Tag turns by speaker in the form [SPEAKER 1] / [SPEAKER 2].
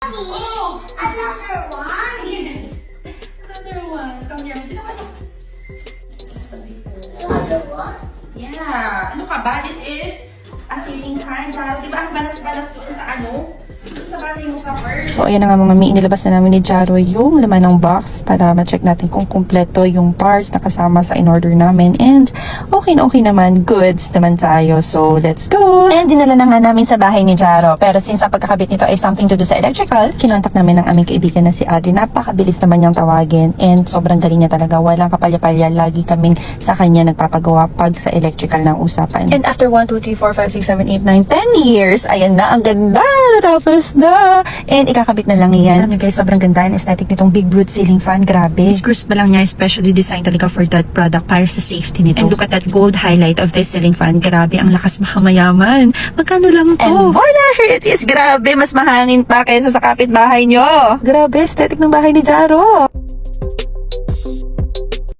[SPEAKER 1] Oh, another one? Yes. Another one. Come here. Hindi naman.
[SPEAKER 2] Another one?
[SPEAKER 1] Yeah. Ano ka ba? This is a ceiling fan. Jaro, di ba ang balas-balas doon sa ano? Doon sa bahay mo sa first.
[SPEAKER 3] So, ayan na nga mga mami, inilabas na namin ni Jaro yung laman ng box para ma-check natin kung kumpleto yung parts na kasama sa in-order namin. And okay na okay naman, goods naman tayo. So, let's go! And dinala na nga namin sa bahay ni Jaro. Pero since ang pagkakabit nito ay something to do sa electrical, kinontak namin ng aming kaibigan na si Adri. Napakabilis naman niyang tawagin and sobrang galing niya talaga. Walang kapalya-palya. Lagi kaming sa kanya nagpapagawa pag sa electrical ng usapan. And after 1, 2, 3, 4, 5, 6, 7, 8, 9, 10 years, ayan na, ang ganda! Natapos na! And ikakabit na lang yan. Alam niyo guys, sobrang ganda yung aesthetic nitong Big Brood ceiling fan. Grabe. This screws pa lang niya, especially designed talaga for that product para sa safety nito. And look at that gold highlight of this ceiling fan. Grabe, ang lakas makamayaman. Magkano lang to? And voila! Here it is. Grabe, mas mahangin pa kaysa sa kapitbahay nyo. Grabe, aesthetic ng bahay ni Jaro.